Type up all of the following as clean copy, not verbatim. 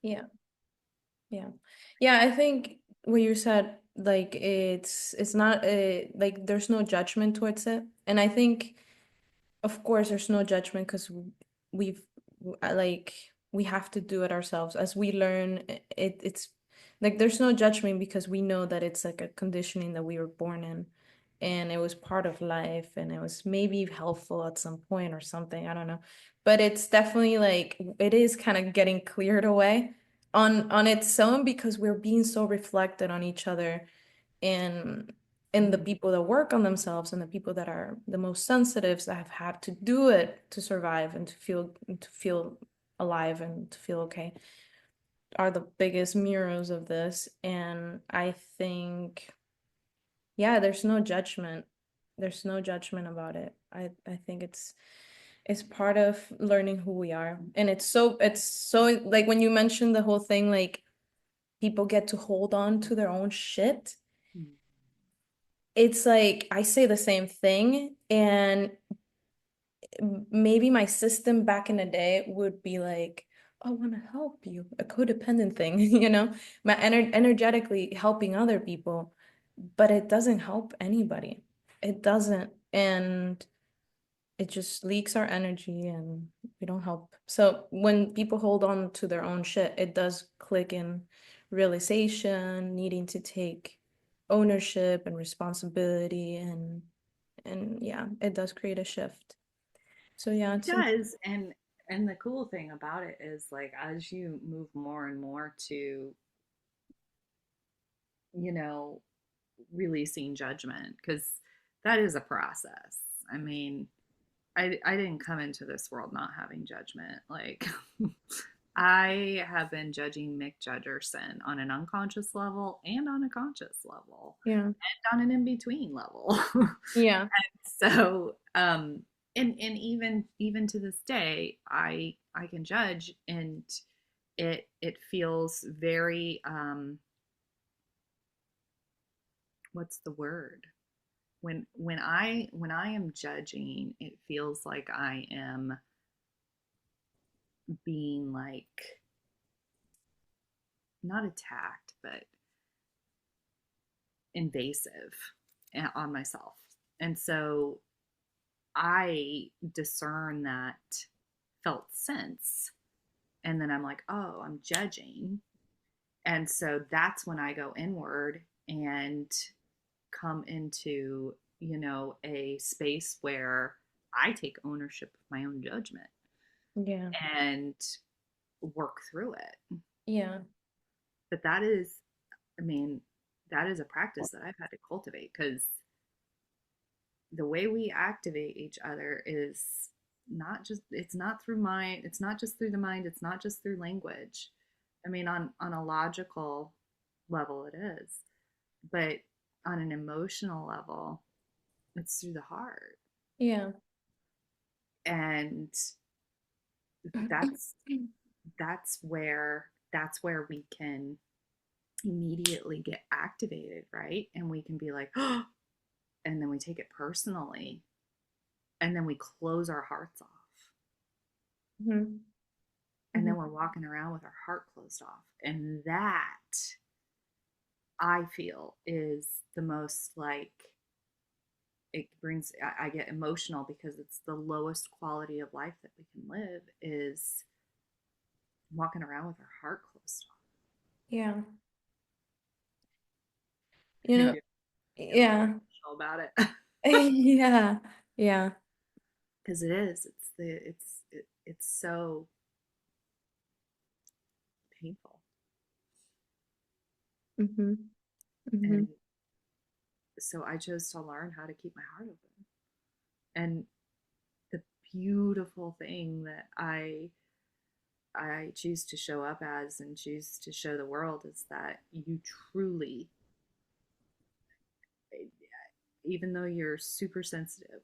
Yeah. Yeah. Yeah, I think what you said, like it's not like there's no judgment towards it. And I think of course there's no judgment because we've like we have to do it ourselves as we learn it's like there's no judgment because we know that it's like a conditioning that we were born in and it was part of life and it was maybe helpful at some point or something, I don't know. But it's definitely like it is kind of getting cleared away on its own because we're being so reflected on each other and the Mm. people that work on themselves and the people that are the most sensitive that have had to do it to survive and to feel alive and to feel okay are the biggest mirrors of this. And I think, yeah, there's no judgment about it. I think it's part of learning who we are. And it's so like when you mentioned the whole thing, like people get to hold on to their own shit. Mm. It's like I say the same thing, and maybe my system back in the day would be like, I want to help you, a codependent thing, my energetically helping other people, but it doesn't help anybody. It doesn't. And it just leaks our energy and we don't help. So when people hold on to their own shit, it does click in realization, needing to take ownership and responsibility and yeah, it does create a shift. So yeah, It it's does, and the cool thing about it is like as you move more and more to, you know, releasing judgment, because that is a process. I mean, I didn't come into this world not having judgment. Like I have been judging Mick Judgerson on an unconscious level and on a conscious level yeah. and on an in-between level. Yeah. So and even to this day I can judge, and it feels very what's the word, when I am judging, it feels like I am being like not attacked but invasive on myself. And so I discern that felt sense, and then I'm like, oh, I'm judging. And so that's when I go inward and come into, a space where I take ownership of my own judgment Yeah. and work through it. Yeah. But that is, I mean, that is a practice that I've had to cultivate, because the way we activate each other is not just, it's not through mind, it's not just through the mind, it's not just through language. I mean, on a logical level it is, but on an emotional level it's through the heart. Yeah. And that's that's where we can immediately get activated, right? And we can be like, oh, and then we take it personally, and then we close our hearts off, Mhm. and then Mhm. we're walking around with our heart closed off. And that I feel is the most like, it brings, I get emotional because it's the lowest quality of life that we can live, is walking around with our heart closed off. Yeah. You know, Maybe get a little yeah. emotional about it. Yeah. Yeah. Because it is, it's so painful. Mm-hmm. Mm-hmm. And so I chose to learn how to keep my heart open. And the beautiful thing that I choose to show up as and choose to show the world is that you truly, even though you're super sensitive,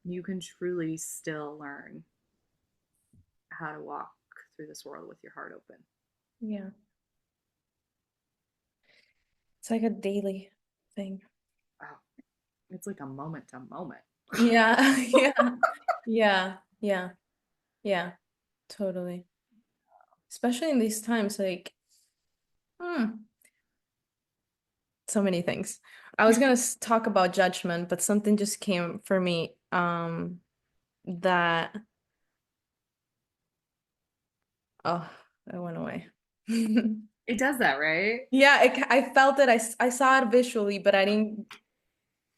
you can truly still learn how to walk through this world with your heart open. Yeah. It's like a daily thing. Oh, it's like a moment to moment. Yeah. Yeah. Yeah. Yeah. Yeah. Totally. especially in these times, like, hmm, so many things. I was gonna talk about judgment, but something just came for me, that, oh, it went away. It does that, right? Yeah, I felt it. I saw it visually, but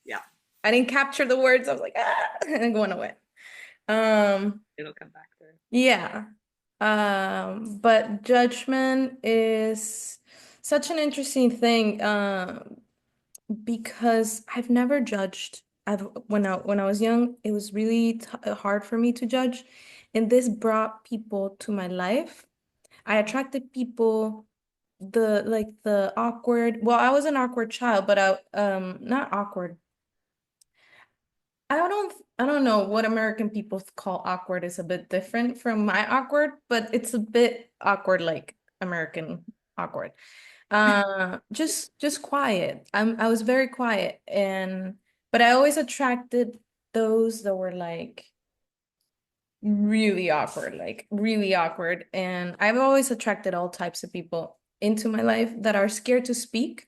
Yeah, I didn't capture the words. I was like, ah, and it went away. Um, it'll come back through. yeah. But judgment is such an interesting thing, because I've never judged. When I was young, it was really t hard for me to judge, and this brought people to my life. I attracted people, the awkward. Well, I was an awkward child, but I not awkward. I don't know what American people call awkward is a bit different from my awkward, but it's a bit awkward like American awkward. Just quiet. I was very quiet, but I always attracted those that were like really awkward. And I've always attracted all types of people into my life that are scared to speak.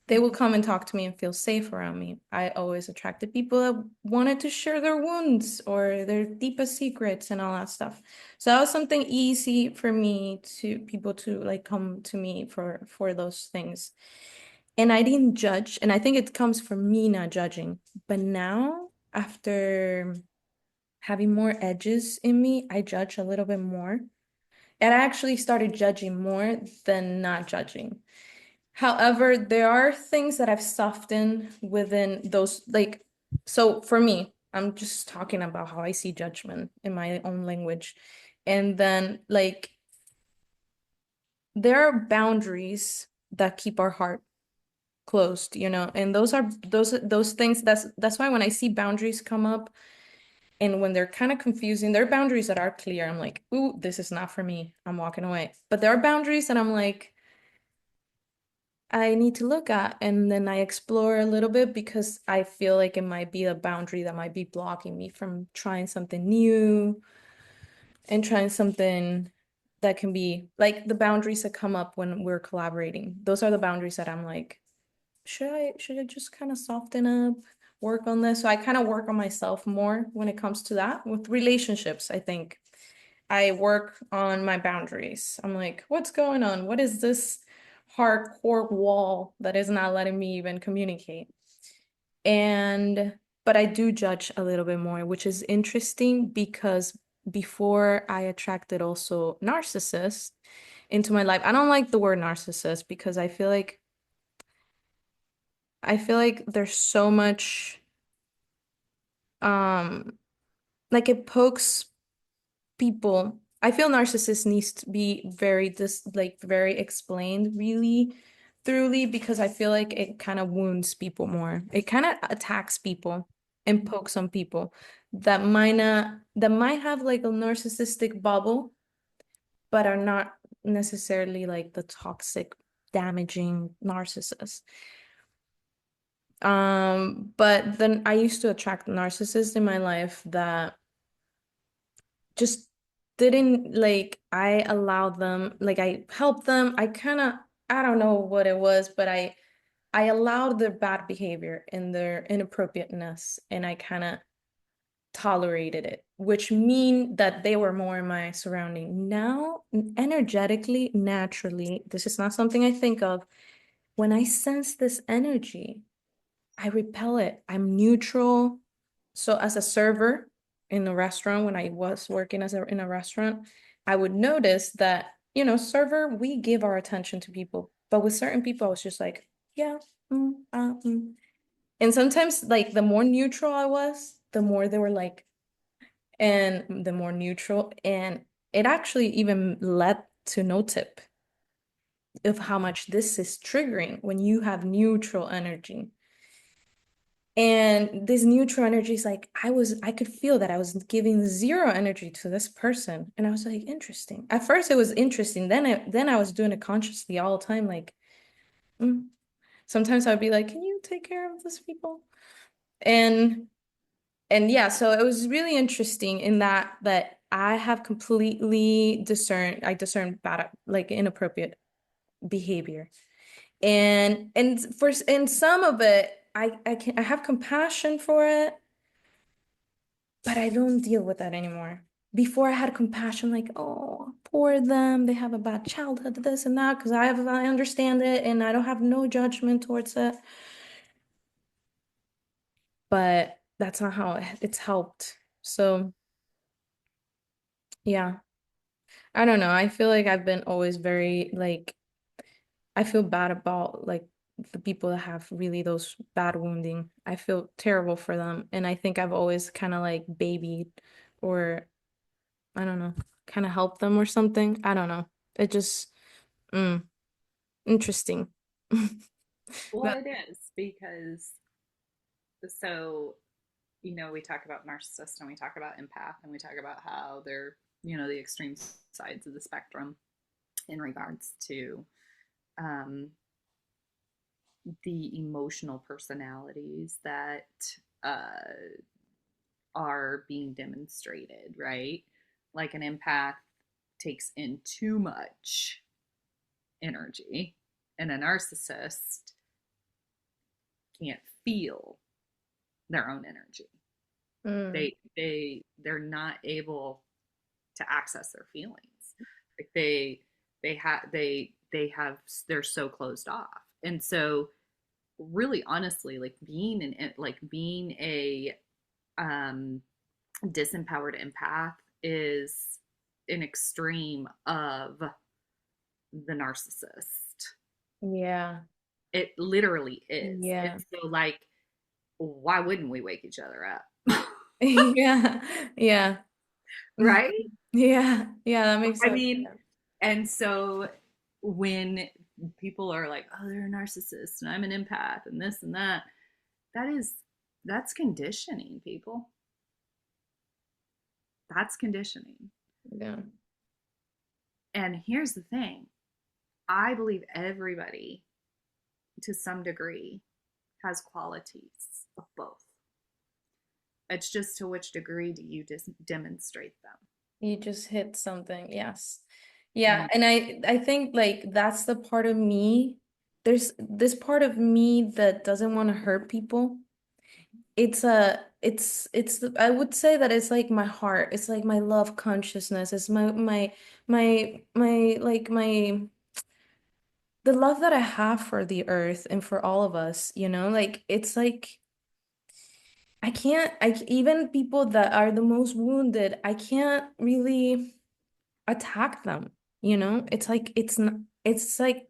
They will come and talk to me and feel safe around me. I always attracted people that wanted to share their wounds or their deepest secrets and all that stuff. So that was something easy for me to people to like come to me for those things. And I didn't judge, and I think it comes from me not judging. But now, after having more edges in me, I judge a little bit more. And I actually started judging more than not judging. However, there are things that I've softened within those, like, so for me, I'm just talking about how I see judgment in my own language. And then, like, there are boundaries that keep our heart closed, and those things, that's why when I see boundaries come up and when they're kind of confusing, there are boundaries that are clear. I'm like, ooh, this is not for me. I'm walking away. But there are boundaries that I'm like, I need to look at, and then I explore a little bit because I feel like it might be a boundary that might be blocking me from trying something new and trying something that can be like the boundaries that come up when we're collaborating. Those are the boundaries that I'm like, should I just kind of soften up, work on this? So I kind of work on myself more when it comes to that. With relationships, I think I work on my boundaries. I'm like, what's going on? What is this hardcore wall that is not letting me even communicate? And but I do judge a little bit more, which is interesting because before I attracted also narcissists into my life. I don't like the word narcissist because I feel like there's so much um like it pokes people. I feel narcissist needs to be very explained really thoroughly because I feel like it kind of wounds people more. It kind of attacks people and pokes on people that might have like a narcissistic bubble, but are not necessarily like the toxic, damaging narcissist. But then I used to attract narcissists in my life that just didn't like I allowed them, like I helped them. I don't know what it was, but I allowed their bad behavior and their inappropriateness and I kind of tolerated it, which mean that they were more in my surrounding. Now, energetically, naturally, this is not something I think of. When I sense this energy, I repel it. I'm neutral. So as a server in a restaurant, when I was working in a restaurant, I would notice that, server, we give our attention to people. But with certain people, I was just like, yeah, And sometimes like the more neutral I was, the more they were like, and the more neutral. And it actually even led to no tip of how much this is triggering when you have neutral energy. And this neutral energy is like, I could feel that I was giving zero energy to this person. And I was like, interesting. At first it was interesting. Then I was doing it consciously all the time. Like, mm. Sometimes I'd be like, can you take care of this people? And and yeah, so it was really interesting in that I have completely I discern bad, like inappropriate behavior. And some of it, I have compassion for it, but I don't deal with that anymore. Before I had compassion, like, oh, poor them, they have a bad childhood, this and that, because I understand it and I don't have no judgment towards it. But that's not how it's helped. So yeah, I don't know. I feel like I've been always very like I feel bad about like the people that have really those bad wounding. I feel terrible for them, and I think I've always kind of like babied or I don't know, kind of helped them or something. I don't know. It just mm, interesting. Well, But it is because so we talk about narcissists and we talk about empath and we talk about how they're the extreme sides of the spectrum in regards to um, the emotional personalities that uh, are being demonstrated, right? Like an empath takes in too much energy, and a narcissist can't feel their own energy. mm, They're not able to access their feelings. Like they're so closed off. And so really honestly, being a um disempowered empath is an extreme of the narcissist. yeah, It literally is. And yeah, so like why wouldn't we wake each other up? yeah, yeah, Right? yeah, yeah. That makes I sense. mean, and so when people are like, "Oh, they're a narcissist and I'm an empath and this and that," that is that's conditioning, people. That's conditioning. Yeah. And here's the thing. I believe everybody to some degree has qualities of both. It's just to which degree do you demonstrate them? You just hit something. Yes. Yeah, Mhm. and I think like that's the part of me. There's this part of me that doesn't want to hurt people. I would say that it's like my heart. It's like my love consciousness. It's my like my the love that I have for the earth and for all of us, you know? Like it's like even people that are the most wounded, I can't really attack them, you know? It's like it's like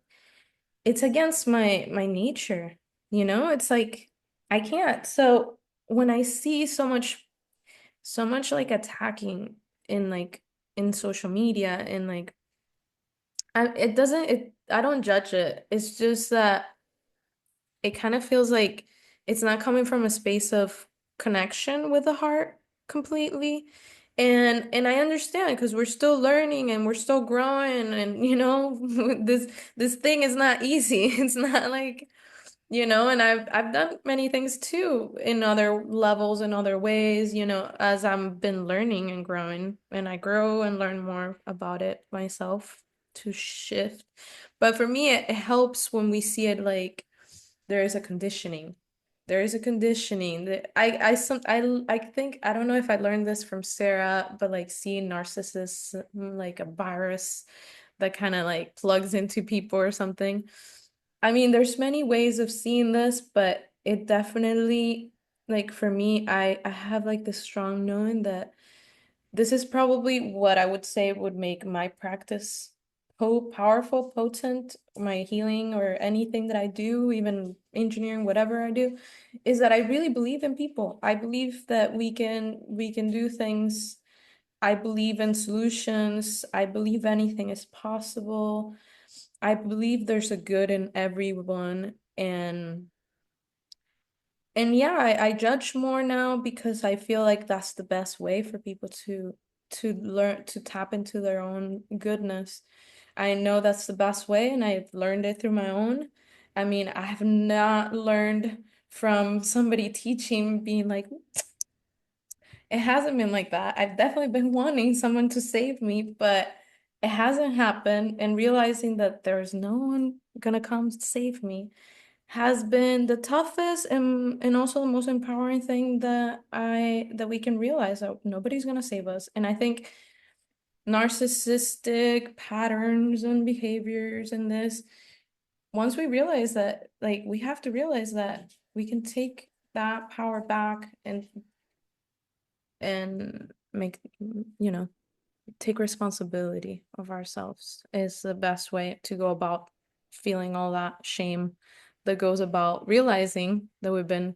it's against my nature, you know? It's like I can't. So when I see so much like attacking in like in social media and like it doesn't it I don't judge it. It's just that it kind of feels like it's not coming from a space of connection with the heart completely. And I understand because we're still learning and we're still growing and you know this thing is not easy. It's not like and I've done many things too in other levels and other ways, as I've been learning and growing and I grow and learn more about it myself to shift. But for me, it helps when we see it like there is a conditioning. There is a conditioning that I think I don't know if I learned this from Sarah, but like seeing narcissists like a virus that kind of like plugs into people or something. I mean, there's many ways of seeing this, but it definitely like for me, I have like this strong knowing that this is probably what I would say would make my practice powerful, potent, my healing or anything that I do, even engineering, whatever I do, is that I really believe in people. I believe that we can do things. I believe in solutions. I believe anything is possible. I believe there's a good in everyone and yeah, I judge more now because I feel like that's the best way for people to learn to tap into their own goodness. I know that's the best way, and I've learned it through my own. I mean, I have not learned from somebody teaching, being like, it hasn't been like that. I've definitely been wanting someone to save me, but it hasn't happened. And realizing that there's no one gonna come save me has been the toughest and also the most empowering thing that we can realize that nobody's gonna save us. And I think narcissistic patterns and behaviors and this, once we realize that, like, we have to realize that we can take that power back and make, you know, take responsibility of ourselves is the best way to go about feeling all that shame that goes about realizing that we've been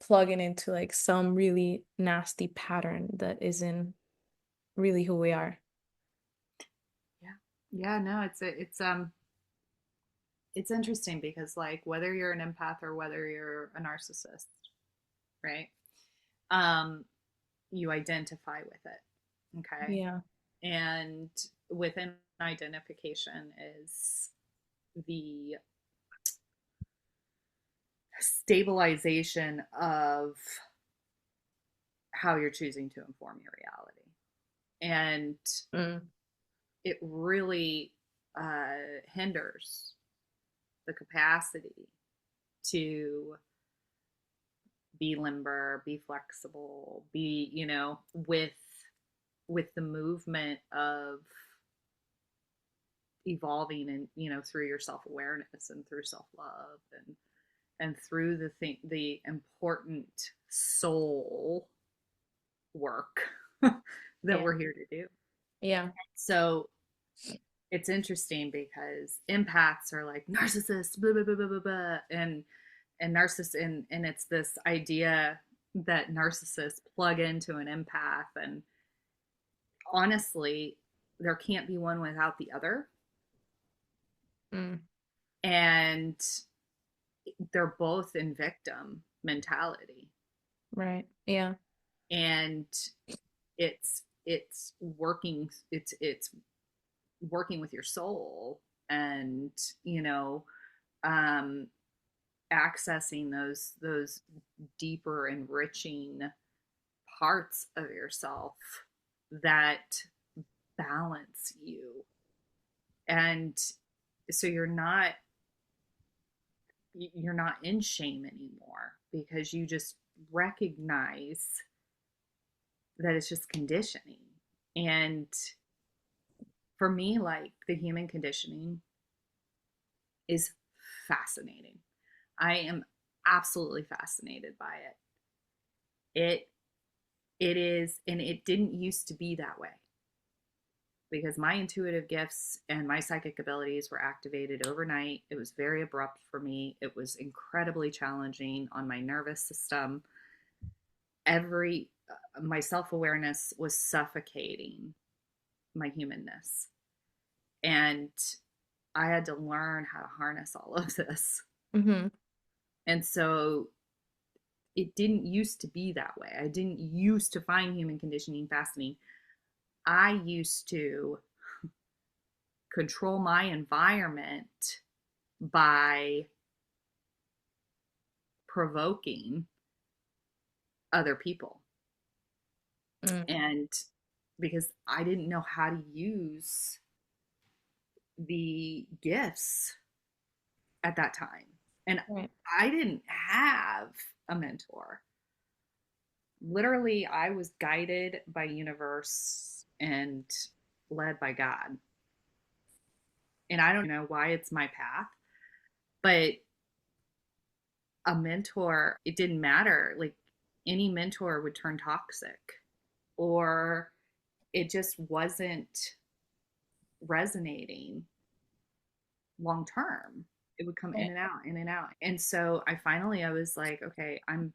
plugging into like some really nasty pattern that isn't really who we are. Yeah. Yeah, no, it's interesting because like whether you're an empath or whether you're a narcissist, right? Um, you identify with it. Okay. Yeah. And within identification is the stabilization of how you're choosing to inform your reality. And Mm, it really hinders the capacity to be limber, be flexible, be, with the movement of evolving and, through your self-awareness and through self-love and through the important soul work that yeah. we're here to do. Yeah. So it's interesting because empaths are like narcissists, blah blah blah blah blah, blah and and it's this idea that narcissists plug into an empath, and honestly, there can't be one without the other, Mm, and they're both in victim mentality, right. Yeah. and it's working with your soul and you know um accessing those deeper enriching parts of yourself that balance you, and so you're not in shame anymore because you just recognize that it's just conditioning. And for me, like, the human conditioning is fascinating. I am absolutely fascinated by it. It is, and it didn't used to be that way because my intuitive gifts and my psychic abilities were activated overnight. It was very abrupt for me. It was incredibly challenging on my nervous system. Every My self-awareness was suffocating my humanness. And I had to learn how to harness all of this. Mm-hmm. And so it didn't used to be that way. I didn't used to find human conditioning fascinating. I used to control my environment by provoking other people. Mm, And because I didn't know how to use the gifts at that time. And right. I didn't have a mentor. Literally, I was guided by universe and led by God. And I don't know why it's my path, but a mentor, it didn't matter. Like, any mentor would turn toxic, or it just wasn't resonating long term. It would come in Right. and out, in and out. And so I was like, okay, I'm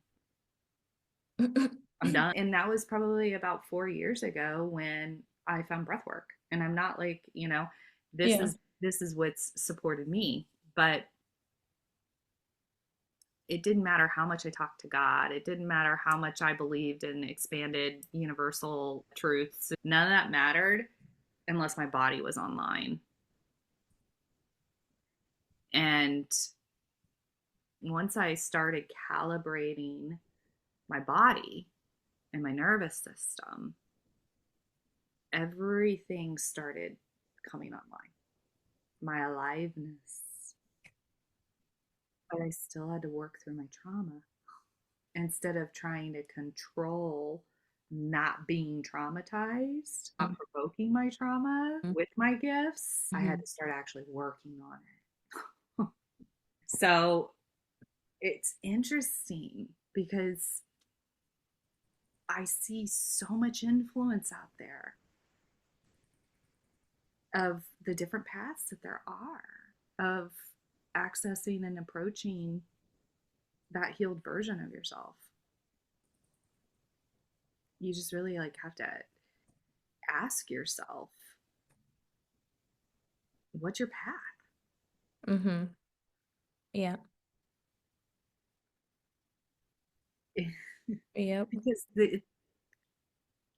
done. And that was probably about 4 years ago when I found breath work. And I'm not like, this Yeah. is this is what's supported me. But it didn't matter how much I talked to God. It didn't matter how much I believed in expanded universal truths. None of that mattered unless my body was online. And once I started calibrating my body and my nervous system, everything started coming online. My aliveness, but I still had to work through my trauma instead of trying to control not being traumatized, not provoking my trauma with my gifts. I had Mm-hmm. to start actually working on it. So it's interesting because I see so much influence out there of the different paths that there are of accessing and approaching that healed version of yourself. You just really like have to ask yourself, what's your path? Mm-hmm. Yeah. Yep. Because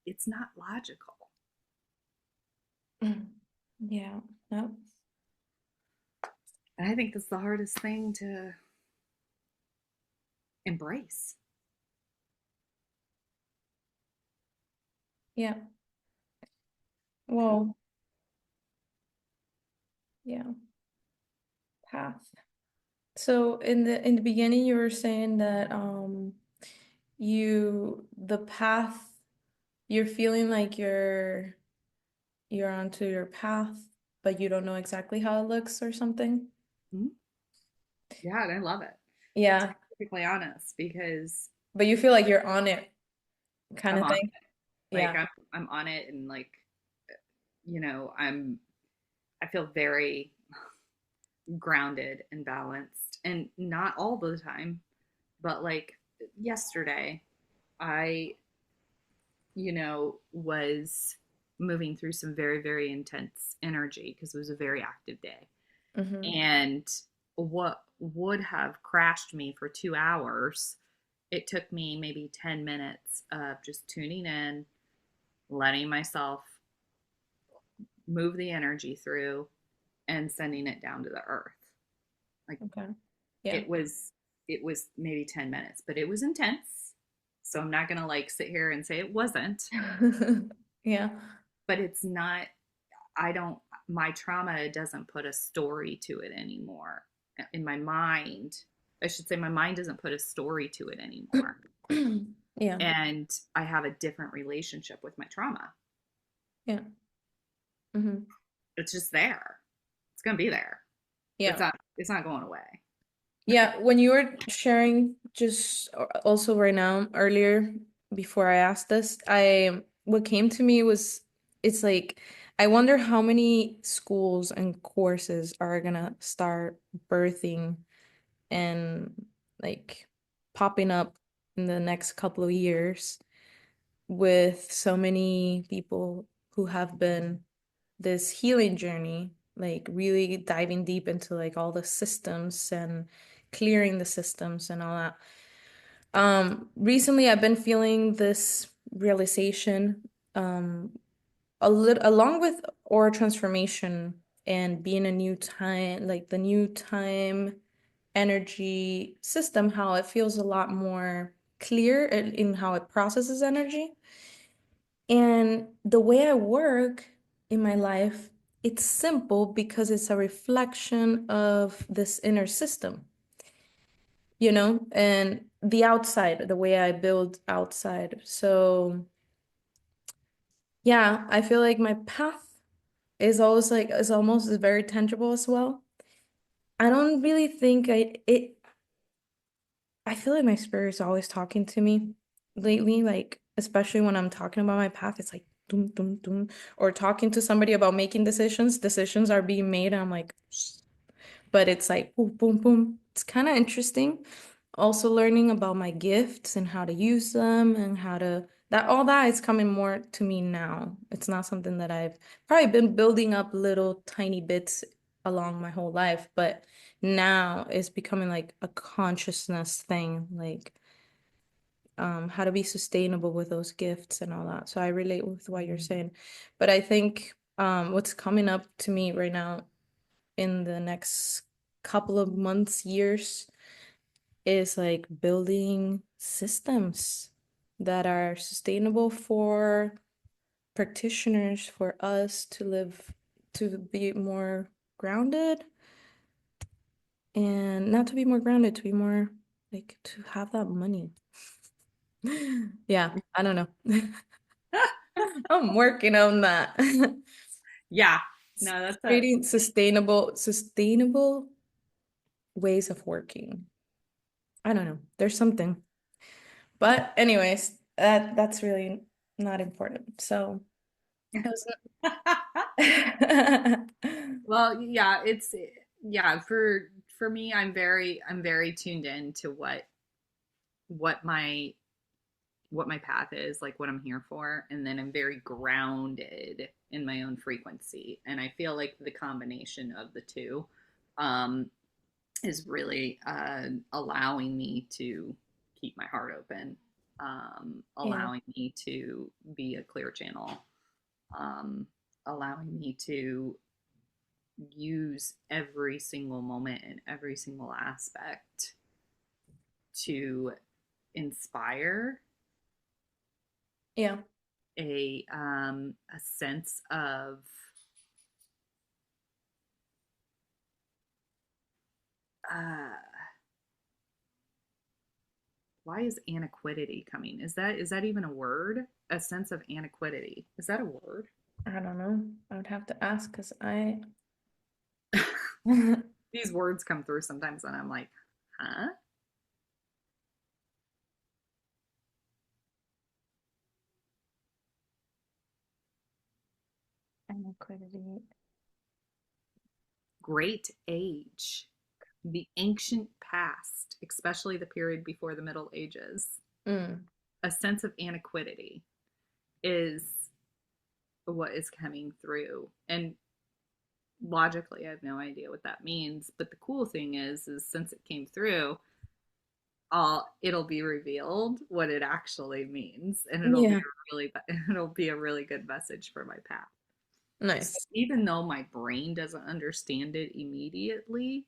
it's not logical. Mm. Yeah. Yep. And I think that's the hardest thing to embrace. Yeah. Well, yeah. Path. So in the beginning you were saying that the path you're feeling like you're onto your path, but you don't know exactly how it looks or something. Mhm. Yeah, and I love it. To Yeah, be perfectly honest, because but you feel like you're on it kind I'm of on thing. it. Like Yeah. I'm on it, and like I feel very grounded and balanced, and not all the time, but like yesterday, I was moving through some very, very intense energy because it was a very active day. Mm-hmm. And what would have crashed me for 2 hours, it took me maybe 10 minutes of just tuning in, letting myself move the energy through, and sending it down to the earth. Like Okay. Yeah. it was it was maybe 10 minutes, but it was intense. So I'm not going to like sit here and say it wasn't, Yeah. but it's not. I don't, my trauma doesn't put a story to it anymore. In my mind, I should say, my mind doesn't put a story to it anymore. Yeah. And I have a different relationship with my trauma. Yeah. Mm-hmm. It's just there. It's going to be there. Yeah. It's not going away. Yeah, when you were sharing just also right now earlier before I asked this, I what came to me was it's like I wonder how many schools and courses are gonna start birthing and like popping up in the next couple of years with so many people who have been this healing journey, like really diving deep into like all the systems and clearing the systems and all that. Recently I've been feeling this realization, a little along with aura transformation and being a new time, like the new time energy system, how it feels a lot more clear in how it processes energy. And the way I work in my life, it's simple because it's a reflection of this inner system, and the outside, the way I build outside. So, yeah, I feel like my path is almost very tangible as well. I don't really think I feel like my spirit is always talking to me lately, like especially when I'm talking about my path, it's like doom, doom, doom, or talking to somebody about making decisions. Decisions are being made, and I'm like, but it's like boom, boom, boom. It's kind of interesting. Also learning about my gifts and how to use them and how to that all that is coming more to me now. It's not something that I've probably been building up little tiny bits along my whole life, but now it's becoming like a consciousness thing, like how to be sustainable with those gifts and all that. So I relate with what you're saying. But I think what's coming up to me right now in the next couple of months, years, is like building systems. that are sustainable for practitioners, for us to live, to be more grounded, and not to be more grounded, to be more like to have that money. Yeah, I don't know. I'm working on that. Yeah. No, that's a Creating sustainable ways of working. I don't know. There's something. But anyways, that's really not important. So it was well, yeah, it's yeah, for me I'm very tuned in to what my what my path is, like what I'm here for, and then I'm very grounded in my own frequency. And I feel like the combination of the two um is really allowing me to keep my heart open, yeah, allowing me to be a clear channel, um, allowing me to use every single moment and every single aspect to inspire yeah, a sense of uh, why is aniquity coming? Is that even a word? A sense of aniquity. Is that a word? I don't know. I would have to ask because I These words come through sometimes and I'm like, huh? Liquidity. Great age. The ancient past, especially the period before the Middle Ages. Mm, A sense of aniquity is what is coming through. And logically, I have no idea what that means. But the cool thing is since it came through, it'll be revealed what it actually means, and yeah, it'll be a really good message for my path. So nice. even though my brain doesn't understand it immediately,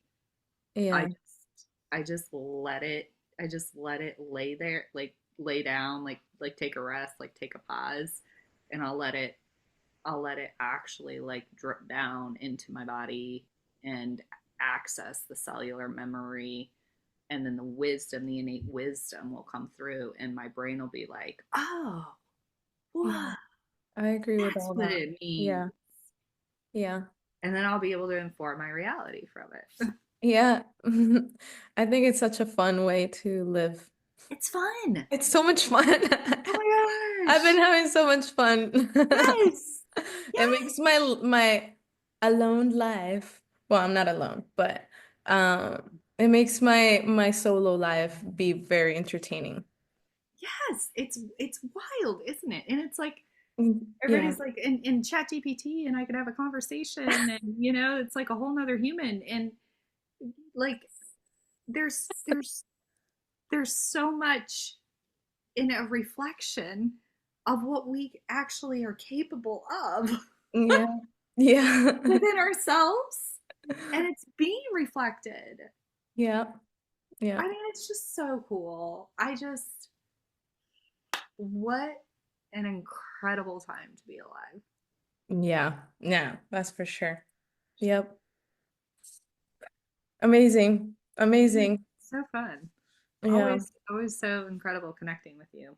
I Yeah, just I just let it lay there, like lay down, like take a rest, like take a pause, and I'll let it actually like drip down into my body and access the cellular memory, and then the innate wisdom will come through, and my brain will be like, "Oh, yeah, what? I agree with That's all what that. it means." Yeah, yeah, And then I'll be able to inform my reality from it. yeah. I think it's such a fun way to live. It's fun. It's so much fun. Oh my I've been gosh. having so much fun. Yes. It makes Yes. my alone life, well, I'm not alone, but it makes my solo life be very entertaining. Yes. It's wild, isn't it? And it's like Yeah. everybody's like in chat GPT, and I could have a conversation, and it's like a whole nother human. And like there's so much in a reflection of what we actually are capable of Yeah. Yeah. within ourselves, and it's being reflected. Yeah. Yeah. I mean, it's just so cool. What an incredible time to be alive. Yeah. Yeah, that's for sure. Yep. Amazing. Amazing. So fun. Yeah. Always so incredible connecting with you.